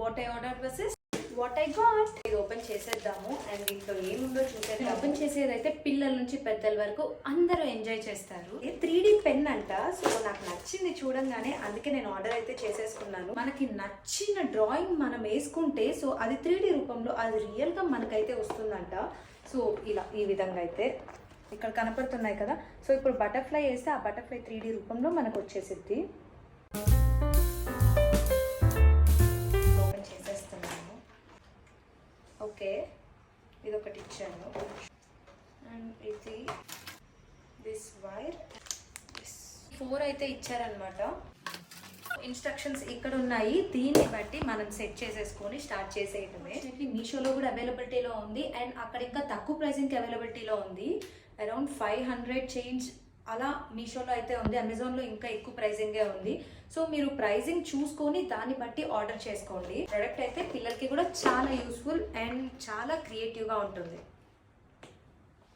What I order versus what I got. ఇది open చేసేద్దాము and దీంట్లో ఏముందో చూసేది. ఓపెన్ చేసేదైతే పిల్లల నుంచి పెద్దల వరకు అందరూ ఎంజాయ్ చేస్తారు. 3D పెన్ అంట. సో నాకు నచ్చింది చూడంగానే, అందుకే నేను ఆర్డర్ అయితే చేసేసుకున్నాను. మనకి నచ్చిన డ్రాయింగ్ మనం వేసుకుంటే సో అది 3D రూపంలో అది రియల్గా మనకైతే వస్తుందంట. సో ఇలా ఈ విధంగా అయితే ఇక్కడ కనపడుతున్నాయి కదా. సో ఇప్పుడు బటర్ఫ్లై వేస్తే ఆ బటర్ఫ్లై 3D రూపంలో మనకు వచ్చేసిద్ది. ఓపెన్ చేసేస్తున్నాను. ఓకే, ఇది ఒకటి ఇచ్చాను అండ్ ఇది దిస్ వైర్ 4 అయితే ఇచ్చారనమాట. ఇన్స్ట్రక్షన్స్ ఇక్కడ ఉన్నాయి. దీన్ని బట్టి మనం సెట్ చేసేసుకొని స్టార్ట్ చేసేయటమే. మీషోలో కూడా అవైలబిలిటీలో ఉంది అండ్ అక్కడ ఇంకా తక్కువ ప్రైసింగ్కి అవైలబిలిటీలో ఉంది. అరౌండ్ 500 చేంజ్ అలా మీషోలో అయితే ఉంది. అమెజాన్లో ఇంకా ఎక్కువ ప్రైజింగే ఉంది. సో మీరు ప్రైజింగ్ చూసుకొని దాన్ని బట్టి ఆర్డర్ చేసుకోండి. ప్రోడక్ట్ అయితే పిల్లలకి కూడా చాలా యూస్ఫుల్ అండ్ చాలా క్రియేటివ్గా ఉంటుంది.